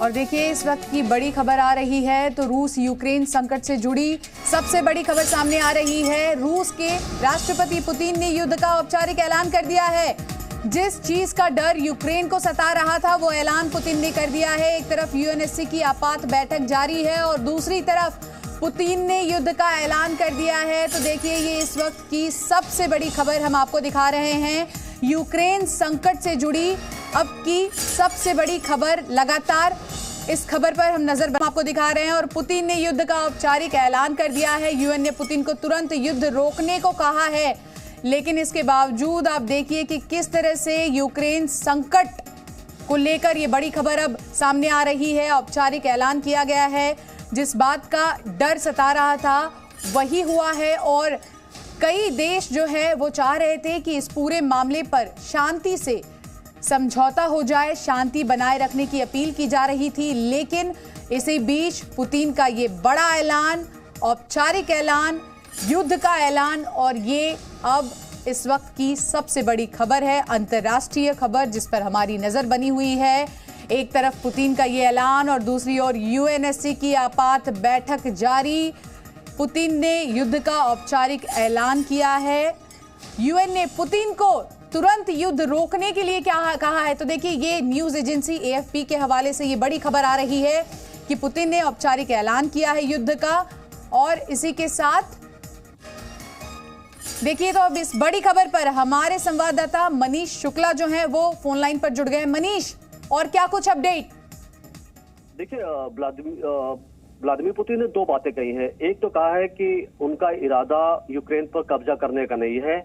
और देखिए इस वक्त की बड़ी खबर आ रही है तो रूस यूक्रेन संकट से जुड़ी सबसे बड़ी खबर सामने आ रही है। रूस के राष्ट्रपति पुतिन ने युद्ध का औपचारिक ऐलान कर दिया है। जिस चीज का डर यूक्रेन को सता रहा था वो ऐलान पुतिन ने कर दिया है। एक तरफ यूएनएससी की आपात बैठक जारी है और दूसरी तरफ पुतिन ने युद्ध का ऐलान कर दिया है। तो देखिए ये इस वक्त की सबसे बड़ी खबर हम आपको दिखा रहे हैं। यूक्रेन संकट से जुड़ी अब की सबसे बड़ी खबर लगातार इस खबर पर हम नजर आपको दिखा रहे हैं और पुतिन ने युद्ध का औपचारिक ऐलान कर दिया है। यूएन ने पुतिन को तुरंत युद्ध रोकने को कहा है, लेकिन इसके बावजूद आप देखिए कि किस तरह से यूक्रेन संकट को लेकर ये बड़ी खबर अब सामने आ रही है। औपचारिक ऐलान किया गया है। जिस बात का डर सता रहा था वही हुआ है और कई देश जो है वो चाह रहे थे कि इस पूरे मामले पर शांति से समझौता हो जाए, शांति बनाए रखने की अपील की जा रही थी। लेकिन इसी बीच पुतिन का ये बड़ा ऐलान, औपचारिक ऐलान, युद्ध का ऐलान और ये अब इस वक्त की सबसे बड़ी खबर है, अंतर्राष्ट्रीय खबर जिस पर हमारी नजर बनी हुई है। एक तरफ पुतिन का ये ऐलान और दूसरी ओर यूएनएससी की आपात बैठक जारी। पुतिन ने युद्ध का औपचारिक ऐलान किया है। यूएन ने पुतिन को तुरंत युद्ध रोकने के लिए क्या कहा है, तो देखिए ये न्यूज एजेंसी एएफपी के हवाले से ये बड़ी खबर आ रही है कि पुतिन ने औपचारिक ऐलान किया है युद्ध का। और इसी के साथ देखिए तो अब इस बड़ी खबर पर हमारे संवाददाता मनीष शुक्ला जो हैं वो फोन लाइन पर जुड़ गए। मनीष, और क्या कुछ अपडेट? देखिए व्लादिमीर पुतिन ने दो बातें कही हैं। एक तो कहा है कि उनका इरादा यूक्रेन पर कब्जा करने का नहीं है,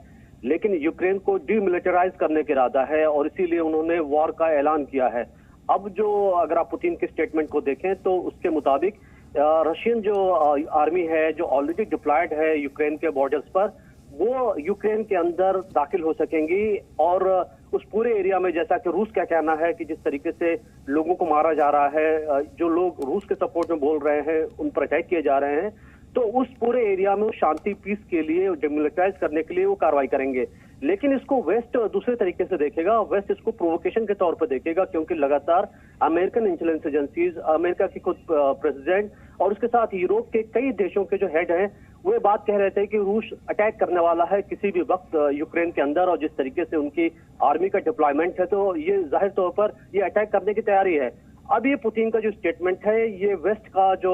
लेकिन यूक्रेन को डीमिलिटराइज करने का इरादा है और इसीलिए उन्होंने वॉर का ऐलान किया है। अब जो अगर आप पुतिन के स्टेटमेंट को देखें तो उसके मुताबिक रशियन जो आर्मी है जो ऑलरेडी डिप्लॉयड है यूक्रेन के बॉर्डर्स पर, वो यूक्रेन के अंदर दाखिल हो सकेंगी और उस पूरे एरिया में, जैसा कि रूस का कहना है कि जिस तरीके से लोगों को मारा जा रहा है, जो लोग रूस के सपोर्ट में बोल रहे हैं उन पर अटैक किए जा रहे हैं, तो उस पूरे एरिया में वो शांति पीस के लिए, डिमिलिटराइज करने के लिए वो कार्रवाई करेंगे। लेकिन इसको वेस्ट दूसरे तरीके से देखेगा। वेस्ट इसको प्रोवोकेशन के तौर पर देखेगा, क्योंकि लगातार अमेरिकन इंटेलिजेंस एजेंसीज, अमेरिका की खुद प्रेसिडेंट और उसके साथ यूरोप के कई देशों के जो हेड हैं वो ये बात कह रहे थे कि रूस अटैक करने वाला है किसी भी वक्त यूक्रेन के अंदर, और जिस तरीके से उनकी आर्मी का डिप्लॉयमेंट है तो ये जाहिर तौर पर ये अटैक करने की तैयारी है। अब ये पुतिन का जो स्टेटमेंट है, ये वेस्ट का जो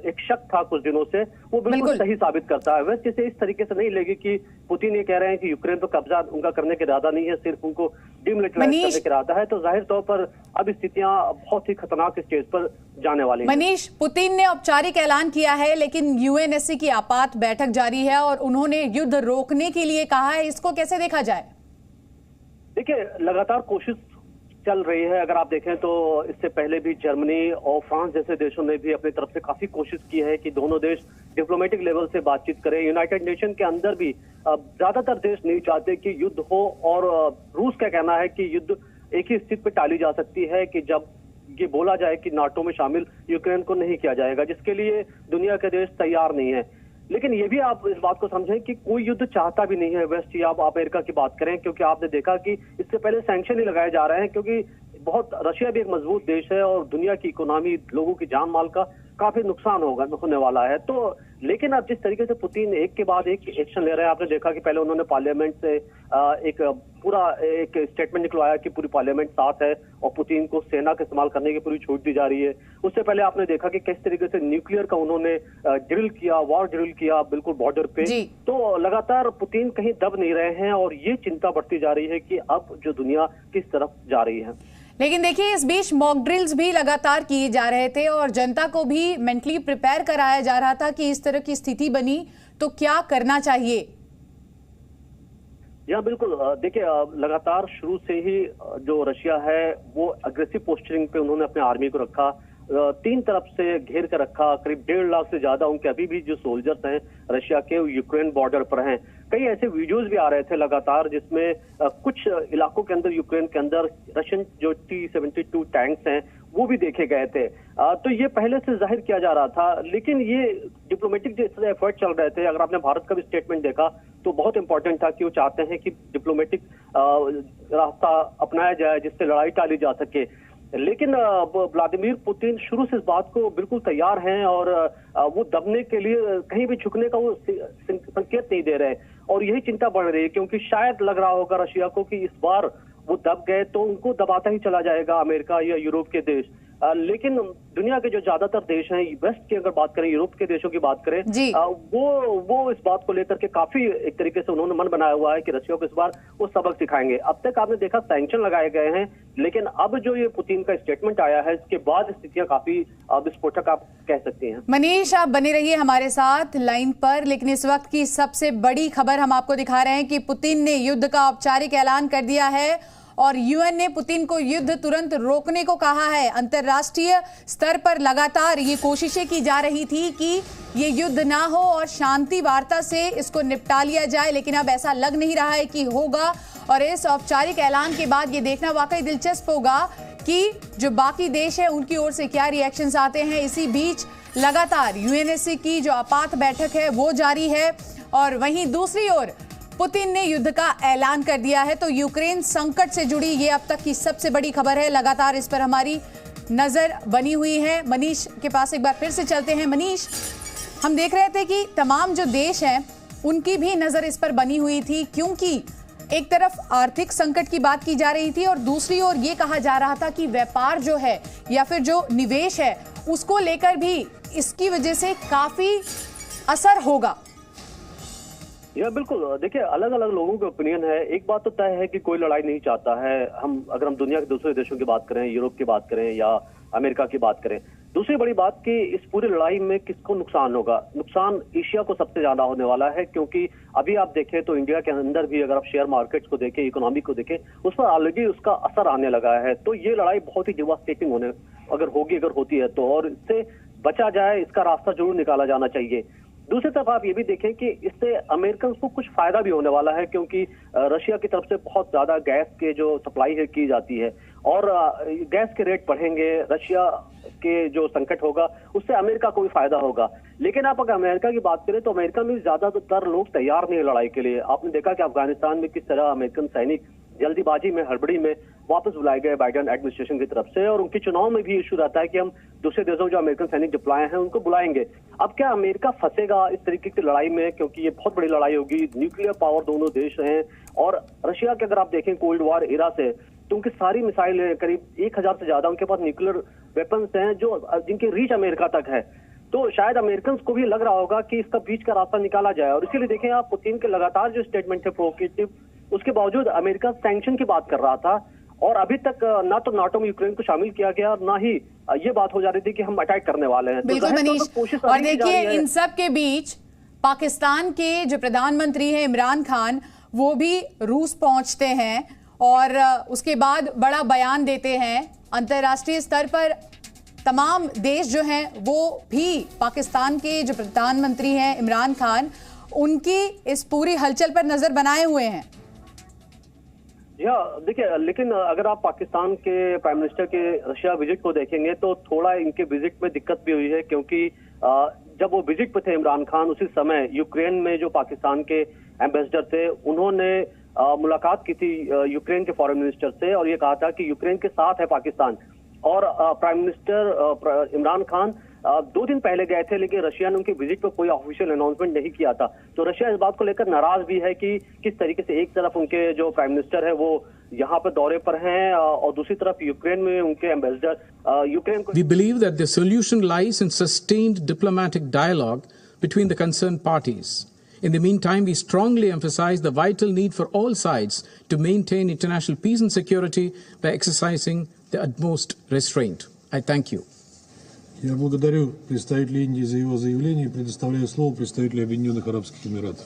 एक शक था कुछ दिनों से, वो बिल्कुल सही साबित करता है। वेस्ट इसे इस तरीके से नहीं लेगी कि पुतिन ये कह रहे हैं कि यूक्रेन पर कब्जा उनका करने का इरादा नहीं है, सिर्फ उनको डिमिलिटराइज करने का इरादा है। तो जाहिर तौर पर अब स्थितियां बहुत ही खतरनाक स्टेज पर जाने वाली हैं। मनीष, पुतिन ने औपचारिक ऐलान किया है लेकिन यूएनएससी की आपात बैठक जारी है और उन्होंने युद्ध रोकने के लिए कहा है, इसको कैसे देखा जाए? देखिए लगातार कोशिश चल रही है। अगर आप देखें तो इससे पहले भी जर्मनी और फ्रांस जैसे देशों ने भी अपनी तरफ से काफी कोशिश की है कि दोनों देश डिप्लोमेटिक लेवल से बातचीत करें। यूनाइटेड नेशन के अंदर भी ज्यादातर देश नहीं चाहते कि युद्ध हो, और रूस का कहना है कि युद्ध एक ही स्थिति पर टाली जा सकती है कि जब ये बोला जाए कि नाटो में शामिल यूक्रेन को नहीं किया जाएगा, जिसके लिए दुनिया के देश तैयार नहीं है। लेकिन ये भी आप इस बात को समझें कि कोई युद्ध चाहता भी नहीं है वेस्ट, या आप अमेरिका की बात करें, क्योंकि आपने देखा कि इससे पहले सैंक्शन ही लगाए जा रहे हैं, क्योंकि बहुत रशिया भी एक मजबूत देश है और दुनिया की इकोनॉमी, लोगों की जान माल का काफी नुकसान होने वाला है। तो लेकिन अब जिस तरीके से पुतिन एक के बाद एक एक्शन ले रहे हैं, आपने देखा कि पहले उन्होंने पार्लियामेंट से एक पूरा एक स्टेटमेंट निकलवाया कि पूरी पार्लियामेंट साथ है और पुतिन को सेना का इस्तेमाल करने की पूरी छूट दी जा रही है। उससे पहले आपने देखा कि किस तरीके से न्यूक्लियर का उन्होंने ड्रिल किया, वॉर ड्रिल किया बिल्कुल बॉर्डर पे। तो लगातार पुतिन कहीं दब नहीं रहे हैं और ये चिंता बढ़ती जा रही है कि अब जो दुनिया किस तरफ जा रही है। लेकिन देखिए इस बीच मॉक ड्रिल्स भी लगातार किए जा रहे थे और जनता को भी मेंटली प्रिपेयर कराया जा रहा था कि इस तरह की स्थिति बनी तो क्या करना चाहिए। या बिल्कुल, देखिए लगातार शुरू से ही जो रशिया है वो अग्रेसिव पोस्चरिंग पे उन्होंने अपने आर्मी को रखा, तीन तरफ से घेर कर रखा। करीब 1.5 लाख से ज्यादा उनके अभी भी जो सोल्जर्स हैं रशिया के यूक्रेन बॉर्डर पर हैं। कई ऐसे वीडियोस भी आ रहे थे लगातार जिसमें कुछ इलाकों के अंदर यूक्रेन के अंदर रशियन जो T-72 टैंक्स हैं वो भी देखे गए थे। तो ये पहले से जाहिर किया जा रहा था, लेकिन ये डिप्लोमेटिक जो एफर्ट चल रहे थे, अगर आपने भारत का भी स्टेटमेंट देखा तो बहुत इंपॉर्टेंट था कि वो चाहते हैं कि डिप्लोमेटिक रास्ता अपनाया जाए जिससे लड़ाई टाली जा सके। लेकिन व्लादिमीर पुतिन शुरू से इस बात को बिल्कुल तैयार हैं और वो दबने के लिए कहीं भी झुकने का वो संकेत नहीं दे रहे और यही चिंता बढ़ रही है क्योंकि शायद लग रहा होगा रशिया को कि इस बार वो दब गए तो उनको दबाता ही चला जाएगा अमेरिका या यूरोप के देश। लेकिन दुनिया के जो ज्यादातर देश हैं, वेस्ट की अगर बात करें, यूरोप के देशों की बात करें, वो इस बात को लेकर के काफी एक तरीके से उन्होंने मन बनाया हुआ है कि रशिया को इस बार वो सबक सिखाएंगे। अब तक आपने देखा सैंक्शन लगाए गए हैं, लेकिन अब जो ये पुतिन का स्टेटमेंट आया है इसके बाद स्थितियां काफी विस्फोटक आप कह सकती हैं। मनीष, आप बने रहिए हमारे साथ लाइन पर, लेकिन इस वक्त की सबसे बड़ी खबर हम आपको दिखा रहे हैं कि पुतिन ने युद्ध का औपचारिक ऐलान कर दिया है और यूएन ने पुतिन को युद्ध तुरंत रोकने को कहा है। अंतर्राष्ट्रीय स्तर पर लगातार ये कोशिशें की जा रही थी कि ये युद्ध ना हो और शांति वार्ता से इसको निपटा लिया जाए, लेकिन अब ऐसा लग नहीं रहा है कि होगा। और इस औपचारिक ऐलान के बाद ये देखना वाकई दिलचस्प होगा कि जो बाकी देश है उनकी ओर से क्या रिएक्शंस आते हैं। इसी बीच लगातार यूएनएससी की जो आपात बैठक है वो जारी है और वहीं दूसरी ओर पुतिन ने युद्ध का ऐलान कर दिया है। तो यूक्रेन संकट से जुड़ी ये अब तक की सबसे बड़ी खबर है। लगातार इस पर हमारी नजर बनी हुई है। मनीष के पास एक बार फिर से चलते हैं। मनीष, हम देख रहे थे कि तमाम जो देश हैं उनकी भी नजर इस पर बनी हुई थी, क्योंकि एक तरफ आर्थिक संकट की बात की जा रही थी और दूसरी ओर ये कहा जा रहा था कि व्यापार जो है या फिर जो निवेश है उसको लेकर भी इसकी वजह से काफी असर होगा। यह बिल्कुल, देखिए अलग अलग लोगों के ओपिनियन है। एक बात तो तय है कि कोई लड़ाई नहीं चाहता है। अगर हम दुनिया के दूसरे देशों की बात करें, यूरोप की बात करें या अमेरिका की बात करें। दूसरी बड़ी बात कि इस पूरी लड़ाई में किसको नुकसान होगा। नुकसान एशिया को सबसे ज्यादा होने वाला है, क्योंकि अभी आप देखें तो इंडिया के अंदर भी अगर आप शेयर मार्केट्स को देखें, इकोनॉमी को देखें, उस पर ऑलरेडी उसका असर आने लगा है। तो ये लड़ाई बहुत ही डिवास्टेटिंग अगर होती है तो, और इससे बचा जाए इसका रास्ता जरूर निकाला जाना चाहिए। दूसरी तरफ आप ये भी देखें कि इससे अमेरिकन को कुछ फायदा भी होने वाला है, क्योंकि रशिया की तरफ से बहुत ज्यादा गैस के जो सप्लाई है की जाती है और गैस के रेट बढ़ेंगे, रशिया के जो संकट होगा उससे अमेरिका को भी फायदा होगा। लेकिन आप अगर अमेरिका की बात करें तो अमेरिका में ज्यादातर लोग तैयार नहीं है लड़ाई के लिए। आपने देखा कि अफगानिस्तान में किस तरह अमेरिकन सैनिक जल्दीबाजी में, हड़बड़ी में वापस बुलाए गए बाइडेन एडमिनिस्ट्रेशन की तरफ से, और उनके चुनाव में भी इशू रहता है कि हम दूसरे देशों जो अमेरिकन सैनिक डिप्लॉय हैं उनको बुलाएंगे। अब क्या अमेरिका फंसेगा इस तरीके की लड़ाई में, क्योंकि ये बहुत बड़ी लड़ाई होगी। न्यूक्लियर पावर दोनों देश हैं और रशिया के अगर आप देखें कोल्ड वॉर एरा से तो उनकी सारी मिसाइलें, करीब 1000 से ज्यादा उनके पास न्यूक्लियर वेपन्स हैं जो जिनकी रीच अमेरिका तक है। तो शायद अमेरिकन को भी लग रहा होगा कि इसका बीच का रास्ता निकाला जाए, और इसीलिए देखें आप पुतिन के लगातार जो स्टेटमेंट है प्रोवोकेटिव, उसके बावजूद अमेरिका सैंक्शन की बात कर रहा था और अभी तक ना तो नाटो में यूक्रेन को शामिल किया गया और ना ही ये बात हो जा रही थी कि हम अटैक करने वाले हैं। बिल्कुल मनीष, और देखिए इन सब के बीच पाकिस्तान के जो प्रधानमंत्री हैं इमरान खान, वो भी रूस पहुंचते हैं और उसके बाद बड़ा बयान देते हैं। अंतर्राष्ट्रीय स्तर पर तमाम देश जो हैं वो भी पाकिस्तान के जो प्रधानमंत्री हैं इमरान खान, उनकी इस पूरी हलचल पर नजर बनाए हुए हैं। देखिए, लेकिन अगर आप पाकिस्तान के प्राइम मिनिस्टर के रशिया विजिट को देखेंगे तो थोड़ा इनके विजिट में दिक्कत भी हुई है, क्योंकि जब वो विजिट पे थे इमरान खान, उसी समय यूक्रेन में जो पाकिस्तान के एम्बेसडर थे उन्होंने मुलाकात की थी यूक्रेन के फॉरेन मिनिस्टर से और ये कहा था कि यूक्रेन के साथ है पाकिस्तान। और प्राइम मिनिस्टर इमरान खान 2 दिन पहले गए थे, लेकिन रशिया ने उनके विजिट पर कोई ऑफिशियल अनाउंसमेंट नहीं किया था। तो रशिया इस बात को लेकर नाराज भी है कि किस तरीके से एक तरफ उनके जो प्राइम मिनिस्टर है वो यहाँ पर दौरे पर हैं और दूसरी तरफ यूक्रेन में उनके एम्बेसडर यूक्रेन को। We believe that the solution lies in sustained diplomatic dialogue between the concerned parties. In the meantime, we strongly emphasize the vital need for all sides to maintain international peace and security by exercising the utmost restraint. I thank you. Я благодарю представителя Индии за его заявление и предоставляю слово представителю Объединенных Арабских Эмиратов.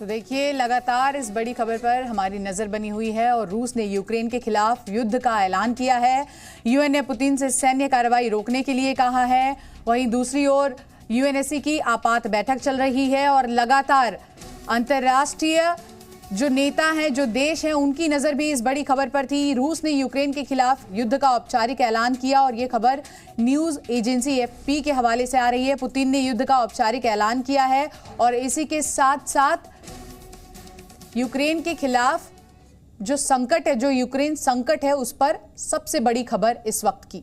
तो देखिए लगातार इस बड़ी खबर पर हमारी नजर बनी हुई है और रूस ने यूक्रेन के खिलाफ युद्ध का ऐलान किया है। यूएन ने पुतिन से सैन्य कार्रवाई रोकने के लिए कहा है। वहीं दूसरी ओर यूएनएससी की आपात बैठक चल रही है और लगातार अंतर्राष्ट्रीय जो नेता हैं, जो देश हैं, उनकी नजर भी इस बड़ी खबर पर थी। रूस ने यूक्रेन के खिलाफ युद्ध का औपचारिक ऐलान किया और ये खबर न्यूज एजेंसी एफपी के हवाले से आ रही है। पुतिन ने युद्ध का औपचारिक ऐलान किया है और इसी के साथ साथ यूक्रेन के खिलाफ जो संकट है, जो यूक्रेन संकट है, उस पर सबसे बड़ी खबर इस वक्त की।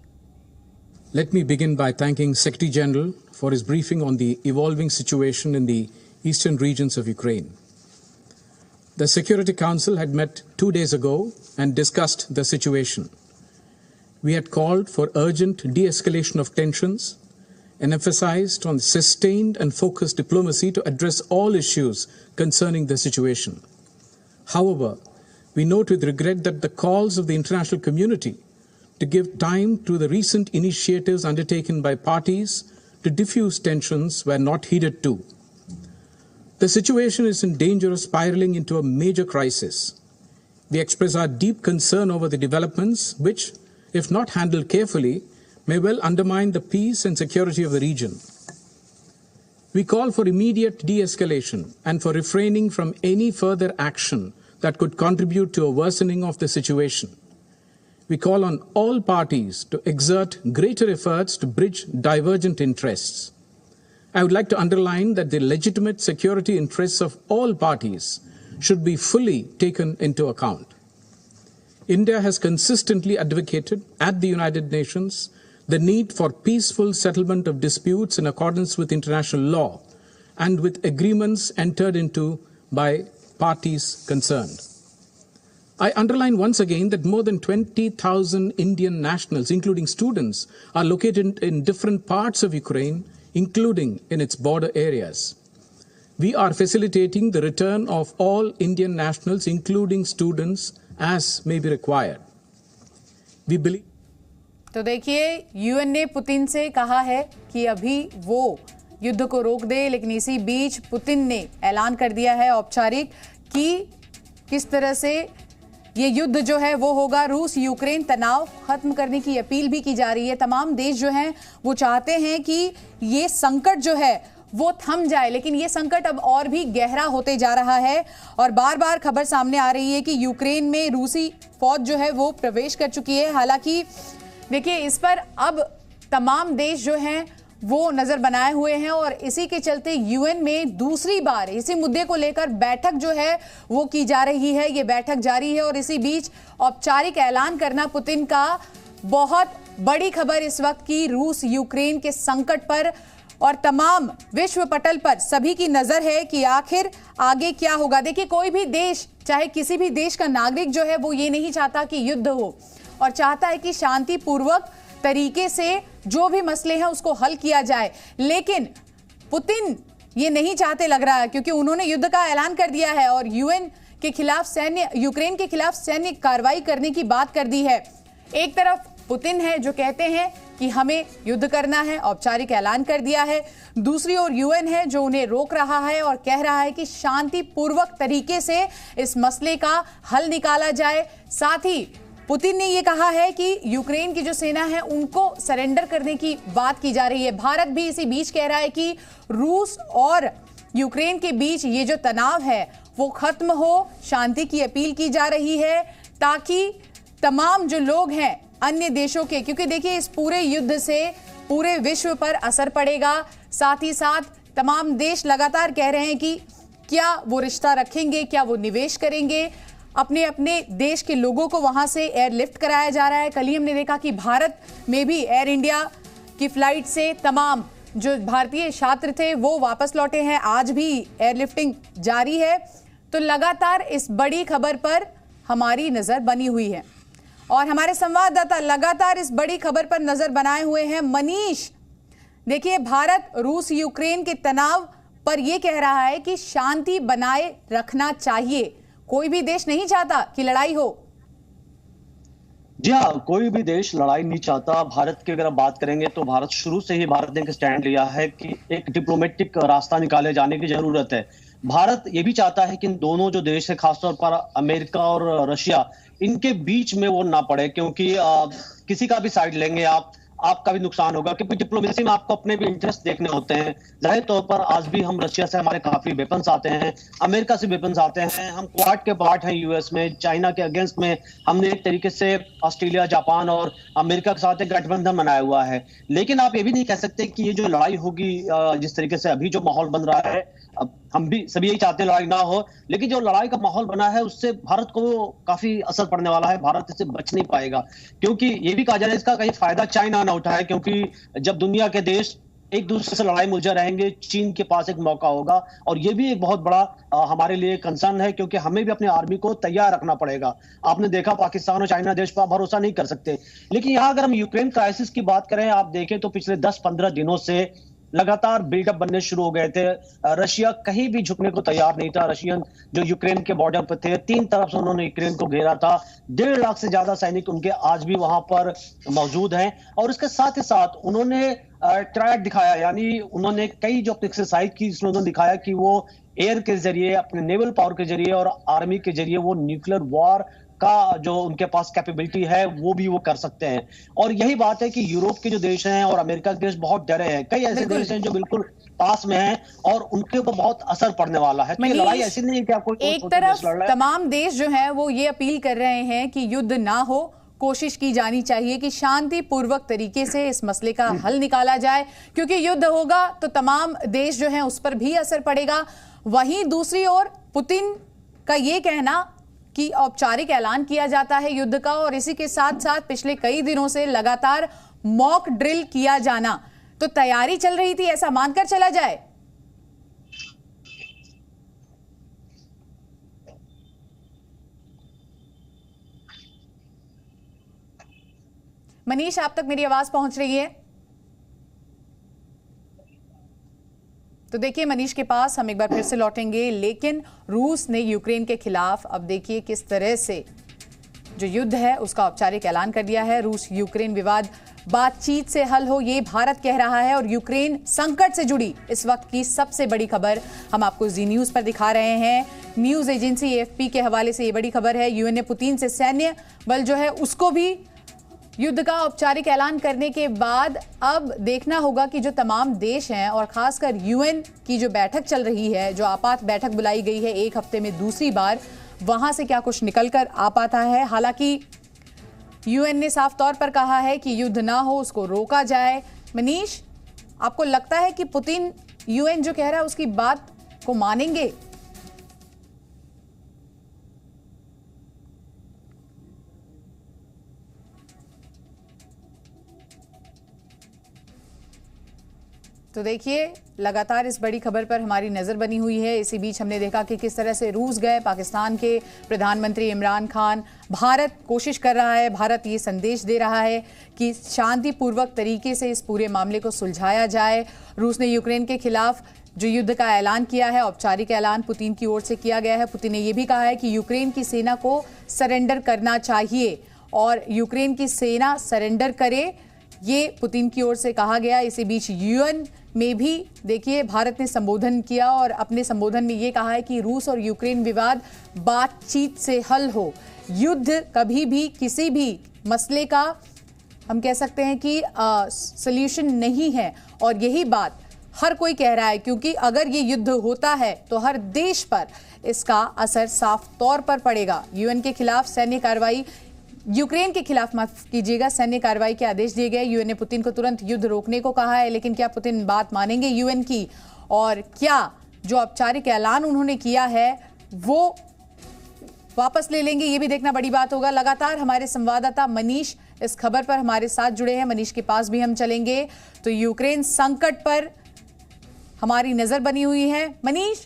Let me begin by thanking Secretary General for his briefing on the evolving situation in the eastern regions of Ukraine. The Security Council had met 2 days ago and discussed the situation. We had called for urgent de-escalation of tensions and emphasized on sustained and focused diplomacy to address all issues concerning the situation. However, we note with regret that the calls of the international community to give time to the recent initiatives undertaken by parties to diffuse tensions were not heeded too. The situation is in danger of spiraling into a major crisis. We express our deep concern over the developments which, if not handled carefully, may well undermine the peace and security of the region. We call for immediate de-escalation and for refraining from any further action that could contribute to a worsening of the situation. We call on all parties to exert greater efforts to bridge divergent interests. I would like to underline that the legitimate security interests of all parties should be fully taken into account. India has consistently advocated at the United Nations the need for peaceful settlement of disputes in accordance with international law and with agreements entered into by parties concerned. I underline once again that more than 20,000 Indian nationals, including students, are located in different parts of Ukraine, including in its border areas. We are facilitating the return of all Indian nationals, including students, as may be required. We believe. तो देखिए, UN ने Putin से कहा है कि अभी वो युद्ध को रोक दे, लेकिन इसी बीच पुतिन ने ऐलान कर दिया है औपचारिक कि किस तरह से ये युद्ध जो है वो होगा। रूस यूक्रेन तनाव खत्म करने की अपील भी की जा रही है। तमाम देश जो हैं वो चाहते हैं कि ये संकट जो है वो थम जाए, लेकिन ये संकट अब और भी गहरा होते जा रहा है और बार बार खबर सामने आ रही है कि यूक्रेन में रूसी फौज जो है वो प्रवेश कर चुकी है। हालांकि देखिए, इस पर अब तमाम देश जो हैं वो नजर बनाए हुए हैं और इसी के चलते यूएन में दूसरी बार इसी मुद्दे को लेकर बैठक जो है वो की जा रही है। ये बैठक जारी है और इसी बीच औपचारिक ऐलान करना पुतिन का बहुत बड़ी खबर इस वक्त की रूस यूक्रेन के संकट पर और तमाम विश्व पटल पर सभी की नजर है कि आखिर आगे क्या होगा। देखिए, कोई भी देश, चाहे किसी भी देश का नागरिक जो है वो ये नहीं चाहता कि युद्ध हो और चाहता है कि शांतिपूर्वक तरीके से जो भी मसले हैं उसको हल किया जाए, लेकिन पुतिन ये नहीं चाहते लग रहा है, क्योंकि उन्होंने युद्ध का ऐलान कर दिया है और यूएन के खिलाफ यूक्रेन के खिलाफ सैन्य कार्रवाई करने की बात कर दी है। एक तरफ पुतिन है जो कहते हैं कि हमें युद्ध करना है, औपचारिक ऐलान कर दिया है। दूसरी ओर यूएन है जो उन्हें रोक रहा है और कह रहा है कि शांतिपूर्वक तरीके से इस मसले का हल निकाला जाए। साथ ही पुतिन ने यह कहा है कि यूक्रेन की जो सेना है उनको सरेंडर करने की बात की जा रही है। भारत भी इसी बीच कह रहा है कि रूस और यूक्रेन के बीच ये जो तनाव है वो खत्म हो, शांति की अपील की जा रही है ताकि तमाम जो लोग हैं अन्य देशों के, क्योंकि देखिए इस पूरे युद्ध से पूरे विश्व पर असर पड़ेगा। साथ ही साथ तमाम देश लगातार कह रहे हैं कि क्या वो रिश्ता रखेंगे, क्या वो निवेश करेंगे, अपने अपने देश के लोगों को वहां से एयरलिफ्ट कराया जा रहा है। कल ही हमने देखा कि भारत में भी एयर इंडिया की फ्लाइट से तमाम जो भारतीय छात्र थे वो वापस लौटे हैं। आज भी एयरलिफ्टिंग जारी है। तो लगातार इस बड़ी खबर पर हमारी नजर बनी हुई है और हमारे संवाददाता लगातार इस बड़ी खबर पर नजर बनाए हुए हैं। मनीष, देखिए, भारत रूस यूक्रेन के तनाव पर यह कह रहा है कि शांति बनाए रखना चाहिए। कोई भी देश नहीं चाहता कि लड़ाई हो। जी हाँ, कोई भी देश लड़ाई नहीं चाहता। भारत की अगर आप बात करेंगे तो भारत शुरू से ही भारत ने एक स्टैंड लिया है कि एक डिप्लोमेटिक रास्ता निकाले जाने की जरूरत है। भारत ये भी चाहता है कि इन दोनों जो देश है, खासतौर पर अमेरिका और रशिया, इनके बीच में वो ना पड़े, क्योंकि किसी का भी साइड लेंगे आप, आपका भी नुकसान होगा, क्योंकि डिप्लोमेसी में आपको अपने भी इंटरेस्ट देखने होते हैं। जाहिर तौर पर आज भी हम रशिया से हमारे काफी वेपन्स आते हैं, अमेरिका से वेपन्स आते हैं, हम क्वाड के पार्ट हैं यूएस में, चाइना के अगेंस्ट में हमने एक तरीके से ऑस्ट्रेलिया, जापान और अमेरिका के साथ एक गठबंधन बनाया हुआ है। लेकिन आप ये भी नहीं कह सकते कि ये जो लड़ाई होगी, जिस तरीके से अभी जो माहौल बन रहा है, अब हम भी सभी यही चाहते हैं लड़ाई ना हो, लेकिन जो लड़ाई का माहौल बना है उससे भारत को काफी असर पड़ने वाला है। भारत इससे बच नहीं पाएगा, क्योंकि ये भी कहा जा रहा है इसका कहीं फायदा चाइना ना उठाए, क्योंकि जब दुनिया के देश एक दूसरे से लड़ाई मुलझे रहेंगे, चीन के पास एक मौका होगा। और ये भी एक बहुत बड़ा हमारे लिए कंसर्न है, क्योंकि हमें भी अपनी आर्मी को तैयार रखना पड़ेगा। आपने देखा पाकिस्तान और चाइना देश पर भरोसा नहीं कर सकते। लेकिन यहाँ अगर हम यूक्रेन क्राइसिस की बात करें, आप देखें तो पिछले 10-15 दिनों से लगातार बिल्डअप बनने शुरू हो गए थे। रशिया कहीं भी झुकने को तैयार नहीं था। रशियन जो यूक्रेन के बॉर्डर पर थे, 3 तरफ से उन्होंने यूक्रेन को घेरा था। 1.5 लाख से ज्यादा सैनिक उनके आज भी वहां पर मौजूद हैं। और इसके साथ ही साथ उन्होंने ट्रायड दिखाया, यानी उन्होंने कई जो एक्सरसाइज की, इसमें उन्होंने दिखाया कि वो एयर के जरिए, अपने नेवल पावर के जरिए और आर्मी के जरिए वो न्यूक्लियर वॉर का जो उनके पास कैपेबिलिटी है वो भी वो कर सकते हैं। और यही बात है कि यूरोप के जो देश हैं और अमेरिका के देश बहुत डरे हैं। कई ऐसे देश हैं जो बिल्कुल पास में हैं और उनके ऊपर बहुत असर पड़ने वाला है। तो ये लड़ाई ऐसी नहीं है कि आपको एक तरफ तमाम देश जो है वो ये अपील कर रहे हैं कि युद्ध ना हो, कोशिश की जानी चाहिए कि शांतिपूर्वक तरीके से इस मसले का हल निकाला जाए, क्योंकि युद्ध होगा तो तमाम देश जो हैं उस पर भी असर पड़ेगा। वहीं दूसरी ओर पुतिन का ये कहना कि औपचारिक ऐलान किया जाता है युद्ध का, और इसी के साथ साथ पिछले कई दिनों से लगातार मॉक ड्रिल किया जाना, तो तैयारी चल रही थी, ऐसा मानकर चला जाए। मनीष, आप तक मेरी आवाज पहुंच रही है? तो देखिए मनीष के पास हम एक बार फिर से लौटेंगे, लेकिन रूस ने यूक्रेन के खिलाफ अब देखिए किस तरह से जो युद्ध है उसका औपचारिक ऐलान कर दिया है। रूस यूक्रेन विवाद बातचीत से हल हो, ये भारत कह रहा है। और यूक्रेन संकट से जुड़ी इस वक्त की सबसे बड़ी खबर हम आपको जी न्यूज पर दिखा रहे हैं। न्यूज एजेंसी एएफपी के हवाले से ये बड़ी खबर है। यूएन ने पुतिन से सैन्य बल जो है उसको भी युद्ध का औपचारिक ऐलान करने के बाद अब देखना होगा कि जो तमाम देश हैं और खासकर यूएन की जो बैठक चल रही है, जो आपात बैठक बुलाई गई है एक हफ्ते में दूसरी बार, वहां से क्या कुछ निकल कर आ पाता है। हालांकि यूएन ने साफ तौर पर कहा है कि युद्ध ना हो, उसको रोका जाए। मनीष, आपको लगता है कि पुतिन यूएन जो कह रहा है उसकी बात को मानेंगे? तो देखिए लगातार इस बड़ी खबर पर हमारी नजर बनी हुई है। इसी बीच हमने देखा कि किस तरह से रूस गए पाकिस्तान के प्रधानमंत्री इमरान खान। भारत कोशिश कर रहा है, भारत ये संदेश दे रहा है कि शांतिपूर्वक तरीके से इस पूरे मामले को सुलझाया जाए। रूस ने यूक्रेन के खिलाफ जो युद्ध का ऐलान किया है, औपचारिक ऐलान पुतिन की ओर से किया गया है। पुतिन ने यह भी कहा है कि यूक्रेन की सेना को सरेंडर करना चाहिए और यूक्रेन की सेना सरेंडर करे, ये पुतिन की ओर से कहा गया। इसी बीच यूएन में भी देखिए भारत ने संबोधन किया और अपने संबोधन में ये कहा है कि रूस और यूक्रेन विवाद बातचीत से हल हो। युद्ध कभी भी किसी भी मसले का हम कह सकते हैं कि सॉल्यूशन नहीं है, और यही बात हर कोई कह रहा है, क्योंकि अगर ये युद्ध होता है तो हर देश पर इसका असर साफ तौर पर पड़ेगा। यूएन के खिलाफ सैन्य कार्रवाई, यूक्रेन के खिलाफ माफ कीजिएगा, सैन्य कार्रवाई के आदेश दिए गए। यूएन ने पुतिन को तुरंत युद्ध रोकने को कहा है, लेकिन क्या पुतिन बात मानेंगे यूएन की? और क्या जो औपचारिक ऐलान उन्होंने किया है वो वापस ले लेंगे? ये भी देखना बड़ी बात होगा। लगातार हमारे संवाददाता मनीष इस खबर पर हमारे साथ जुड़े हैं, मनीष के पास भी हम चलेंगे। तो यूक्रेन संकट पर हमारी नजर बनी हुई है। मनीष,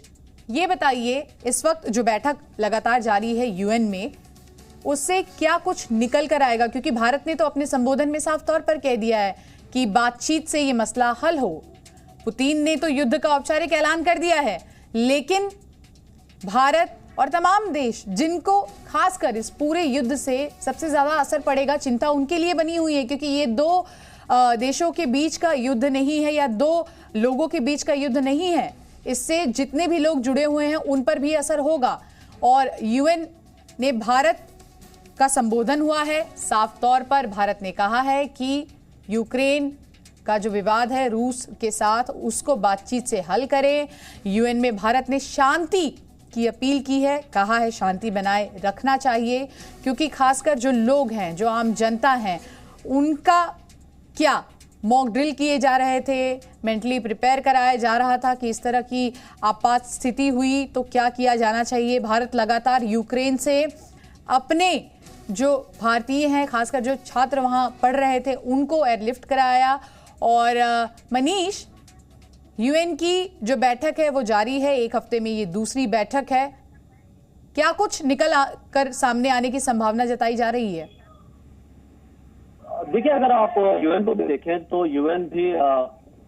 ये बताइए इस वक्त जो बैठक लगातार जारी है यूएन में, उससे क्या कुछ निकल कर आएगा? क्योंकि भारत ने तो अपने संबोधन में साफ तौर पर कह दिया है कि बातचीत से ये मसला हल हो। पुतिन ने तो युद्ध का औपचारिक ऐलान कर दिया है, लेकिन भारत और तमाम देश जिनको खासकर इस पूरे युद्ध से सबसे ज्यादा असर पड़ेगा, चिंता उनके लिए बनी हुई है, क्योंकि ये दो देशों के बीच का युद्ध नहीं है या दो लोगों के बीच का युद्ध नहीं है। इससे जितने भी लोग जुड़े हुए हैं उन पर भी असर होगा। और यूएन ने भारत का संबोधन हुआ है, साफ तौर पर भारत ने कहा है कि यूक्रेन का जो विवाद है रूस के साथ उसको बातचीत से हल करें। यूएन में भारत ने शांति की अपील की है, कहा है शांति बनाए रखना चाहिए, क्योंकि खासकर जो लोग हैं, जो आम जनता हैं, उनका क्या मॉक ड्रिल किए जा रहे थे, मेंटली प्रिपेयर कराया जा रहा था कि इस तरह की आपात स्थिति हुई तो क्या किया जाना चाहिए। भारत लगातार यूक्रेन से अपने जो भारतीय हैं, खासकर जो छात्र वहां पढ़ रहे थे, उनको एयरलिफ्ट कराया। और मनीष, यूएन की जो बैठक है वो जारी है, एक हफ्ते में ये दूसरी बैठक है, क्या कुछ निकल कर सामने आने की संभावना जताई जा रही है? देखिए, अगर आप यूएन को भी देखें तो यूएन भी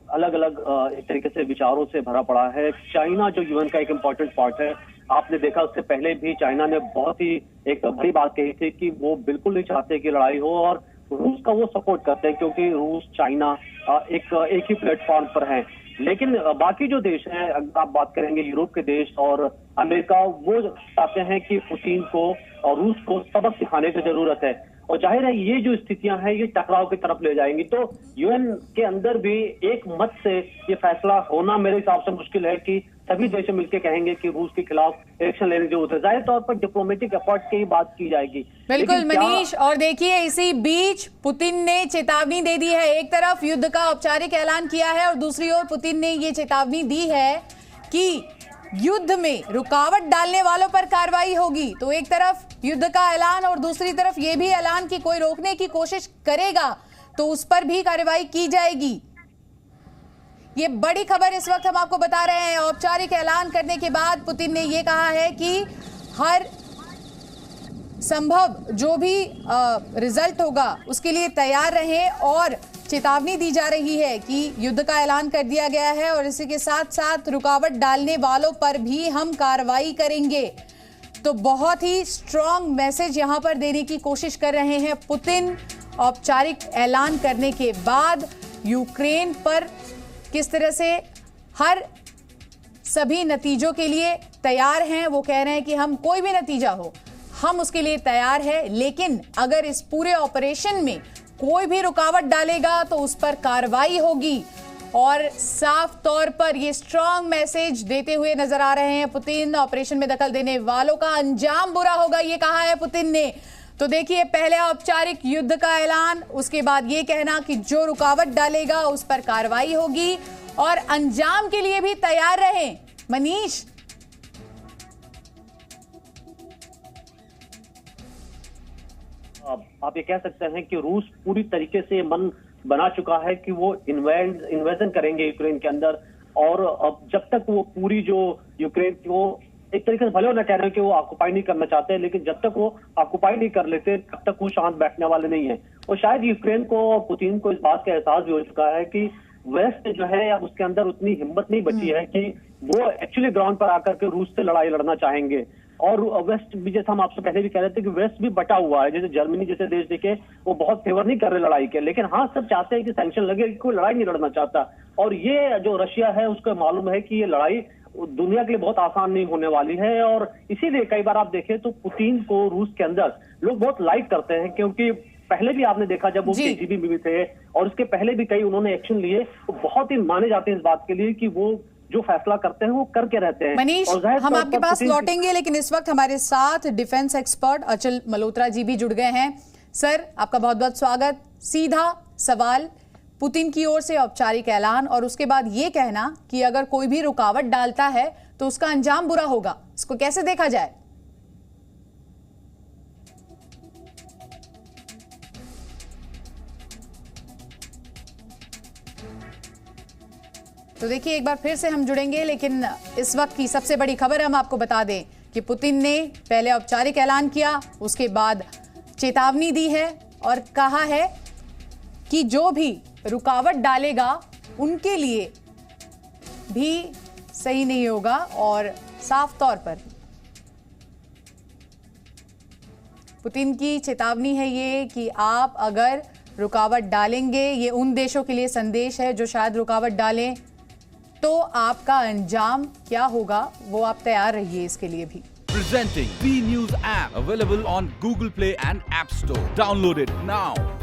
अलग अलग एक तरीके से विचारों से भरा पड़ा है। चाइना जो यूएन का एक इम्पोर्टेंट पार्ट है, आपने देखा उससे पहले भी चाइना ने बहुत ही एक बड़ी बात कही थी कि वो बिल्कुल नहीं चाहते कि लड़ाई हो, और रूस का वो सपोर्ट करते हैं क्योंकि रूस चाइना एक ही प्लेटफॉर्म पर है। लेकिन बाकी जो देश हैं, अगर आप बात करेंगे यूरोप के देश और अमेरिका, वो चाहते हैं कि पुतिन को और रूस को सबक सिखाने की जरूरत है, और जाहिर है ये जो स्थितियां हैं ये टकराव की तरफ ले जाएंगी। तो यूएन के अंदर भी एक मत से ये फैसला होना मेरे हिसाब से मुश्किल है कि सभी देश मिलकर कहेंगे कि रूस के खिलाफ एक्शन लेने की जरूरत है। जाहिर तौर पर डिप्लोमेटिक एफर्ट की बात की जाएगी। बिल्कुल मनीष, और देखिए इसी बीच पुतिन ने चेतावनी दे दी है। एक तरफ युद्ध का औपचारिक ऐलान किया है और दूसरी ओर पुतिन ने ये चेतावनी दी है कि युद्ध में रुकावट डालने वालों पर कार्रवाई होगी। तो एक तरफ युद्ध का ऐलान और दूसरी तरफ यह भी ऐलान कि कोई रोकने की कोशिश करेगा तो उस पर भी कार्रवाई की जाएगी। ये बड़ी खबर इस वक्त हम आपको बता रहे हैं। औपचारिक ऐलान करने के बाद पुतिन ने यह कहा है कि हर संभव जो भी रिजल्ट होगा उसके लिए तैयार रहें, और चेतावनी दी जा रही है कि युद्ध का ऐलान कर दिया गया है और इसी के साथ साथ रुकावट डालने वालों पर भी हम कार्रवाई करेंगे। तो बहुत ही स्ट्रॉन्ग मैसेज यहां पर देने की कोशिश कर रहे हैं पुतिन। औपचारिक ऐलान करने के बाद यूक्रेन पर किस तरह से हर सभी नतीजों के लिए तैयार हैं। वो कह रहे हैं कि हम कोई भी नतीजा हो हम उसके लिए तैयार है, लेकिन अगर इस पूरे ऑपरेशन में कोई भी रुकावट डालेगा तो उस पर कार्रवाई होगी। और साफ तौर पर ये स्ट्रॉन्ग मैसेज देते हुए नजर आ रहे हैं पुतिन। ऑपरेशन में दखल देने वालों का अंजाम बुरा होगा, ये कहा है पुतिन ने। तो देखिए, पहले औपचारिक युद्ध का ऐलान, उसके बाद ये कहना कि जो रुकावट डालेगा उस पर कार्रवाई होगी, और अंजाम के लिए भी तैयार रहें। मनीष, आप ये कह सकते हैं कि रूस पूरी तरीके से मन बना चुका है कि वो इन्वेजन करेंगे यूक्रेन के अंदर, और अब जब तक वो पूरी जो यूक्रेन को एक तरीके से भले होना कह रहे हैं कि वो ऑक्युपाई नहीं करना चाहते, लेकिन जब तक वो ऑक्युपाई नहीं कर लेते तब तक वो शांत बैठने वाले नहीं है। और शायद यूक्रेन को और पुतिन को इस बात का एहसास भी हो चुका है कि वेस्ट जो है अब उसके अंदर उतनी हिम्मत नहीं बची है कि वो एक्चुअली ग्राउंड पर आकर के रूस से लड़ाई लड़ना चाहेंगे। और वेस्ट भी, जैसा हम आपसे पहले भी कह रहे थे कि वेस्ट भी बटा हुआ है। जैसे जर्मनी जैसे देश देखे वो बहुत फेवर नहीं कर रहे लड़ाई के, लेकिन हाँ सब चाहते हैं कि सैंक्शन लगे, कोई लड़ाई नहीं लड़ना चाहता। और ये जो रशिया है उसको मालूम है कि ये लड़ाई दुनिया के लिए बहुत आसान नहीं होने वाली है, और इसीलिए कई बार आप देखें तो पुतिन को रूस के अंदर लोग बहुत लाइक करते हैं, क्योंकि पहले भी आपने देखा जब वो केजीबी में भी थे और उसके पहले भी कई उन्होंने एक्शन लिए, वो बहुत ही माने जाते हैं इस बात के लिए कि वो जो फैसला करते हैं वो करके रहते हैं। मनीष, हम आपके पास लौटेंगे, लेकिन इस वक्त हमारे साथ डिफेंस एक्सपर्ट अचल मल्होत्रा जी भी जुड़ गए हैं। सर, आपका बहुत बहुत स्वागत। सीधा सवाल, पुतिन की ओर से औपचारिक ऐलान और उसके बाद ये कहना कि अगर कोई भी रुकावट डालता है तो उसका अंजाम बुरा होगा, इसको कैसे देखा जाए? तो देखिए, एक बार फिर से हम जुड़ेंगे, लेकिन इस वक्त की सबसे बड़ी खबर हम आपको बता दें कि पुतिन ने पहले औपचारिक ऐलान किया, उसके बाद चेतावनी दी है और कहा है कि जो भी रुकावट डालेगा उनके लिए भी सही नहीं होगा। और साफ तौर पर पुतिन की चेतावनी है ये कि आप अगर रुकावट डालेंगे, ये उन देशों के लिए संदेश है जो शायद रुकावट डालें, तो आपका अंजाम क्या होगा वो आप तैयार रहिए इसके लिए भी। Presenting B News app available on Google Play and App Store. Download it now.